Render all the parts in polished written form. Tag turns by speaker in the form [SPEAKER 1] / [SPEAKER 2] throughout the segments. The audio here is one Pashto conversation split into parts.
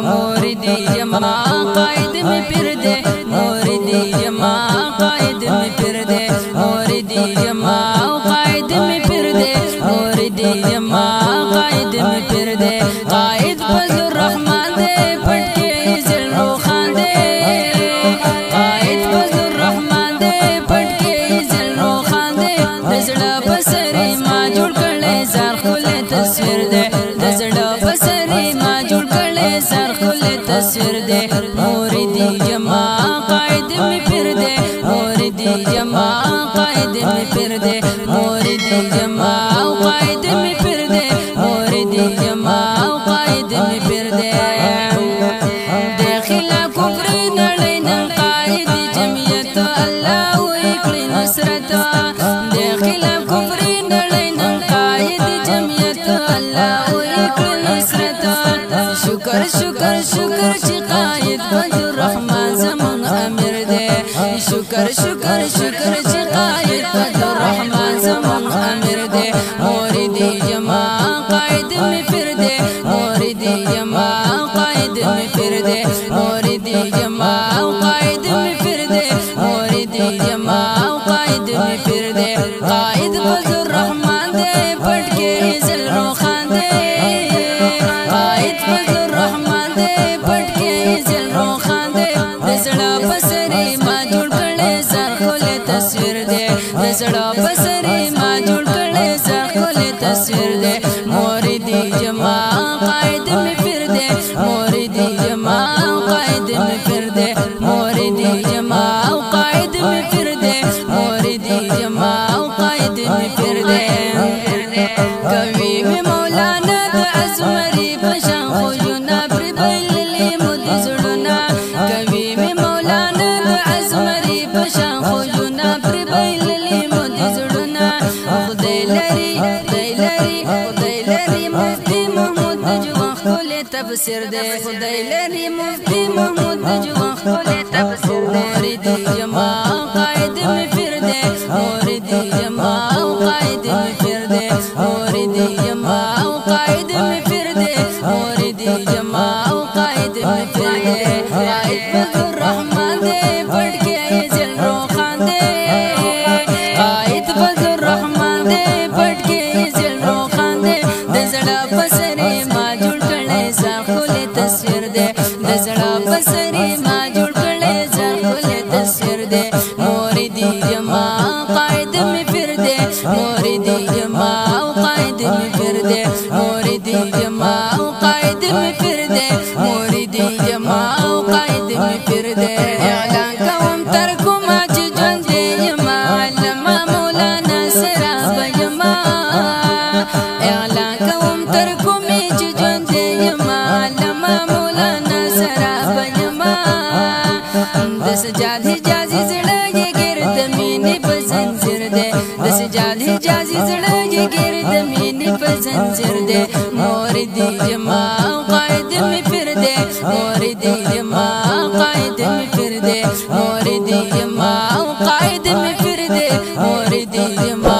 [SPEAKER 1] موردی یما قائد می پیر دے موردی یما قائد می پیر دے موردی یما قائد می پیر دے موردی یما قائد می پیر دے قائد فضل الرحمن دے پٹ کے ذل روخان دے قائد فضل الرحمن دے پٹ کے ذل روخان دے دزڑا بسری ما جوڑ کړي زار خله تصویر دے دزڑا بسری ما جوڑ کړي زار خله تصویر دے موردی یما قائد می پیر دے موردی یما قائد می پیر دے موردی یما قائد می پیر دے موردی یما قائد می پیر دے داخلا کفر نړۍ نن قائد جمعیت الله وکړي نصرت داخلا کفر نړۍ نن قائد جمعیت الله وکړي نصرت شکر شکر شکر چې قائد فضل الرحمن زمون امیر دے شکر شکر شکر چې قائد فضل الرحمن زمون امیر دے موردی یما قائد می پیر دے موردی یما قائد می پیر دے موردی یما قائد می پیر دے موردی یما قائد می پیر دے قائد فضل الرحمن دے پٹ کے ذل روخان دے قائد فضل الرحمن دے پٹ کے ذل روخان دے دزڑا بسری ما جوڑ کړي زار خله تصویر دے دزڑا بسری ما جوڑ کړي زار خله تصویر دے موردی یما قائد می پیر دے موردی یما قائد می پیر دے موردی یما قائد می پیر دے موردی یما قائد می پیر دے کوي می مولانا د ازمري پشان خوجنا پر بللی مد زړنا کوي می مولانا د ازمري پشان خوجنا پر بللی مد زړنا خدای لري مفتی محمود جوان خپل تفسیر دے خدای لري مفتی محمود جوان خپل تفسیر دے موردی یما قائد می پیر دے موردی یما قائد می پیر دے موردی یما قائد می پیر دے موردی یما قائد می پیر دے قائد فضل الرحمن دے پٹ کے ذل روخان دے قائد فضل الرحمن دے پٹ کے ذل روخان دے دزڑا بسری ما جوڑ کړي زار خله تصویر دے دزڑا بسری ما جوڑ کړي زار خله تصویر دے موردی یما قائد می پیر دے موردی یما قائد می پیر دے موردی یما قائد می پیر دے موردی یما قائد می پیر دے اعلان کوم تر کومه چې ژوند دی یما علامه مولانا سراب یما اعلان کوم تر کومه چې ژوند دی یما علامه مولانا سراب یما د سجاد حجازي زړه یې ګرد مینې په زنجیر دے د سجاد حجازي زړه یې ګرد مینې په زنجیر دے موردی یما قائد می پیر دے موردی یما قائد می پیر دے موردی یما قائد می پیر دے موردی یما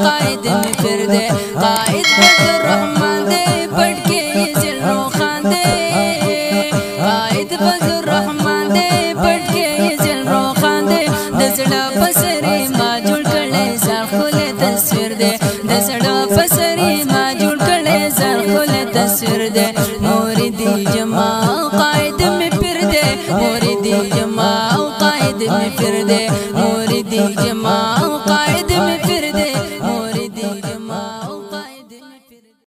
[SPEAKER 1] قائد می پیر دے قائد فضل الرحمن دے پٹ کے ذل روخان دے قائد فضل الرحمن دے پٹ کے ذل روخان دے دزڑا بسری ما جوڑ کړي زار خله تصویر دے دزڑا بسری ما جوڑ کړي زار خله تصویر دے موردی یما قائد می پیر دے موردی یما قائد می پیر دے موردی یما قائد می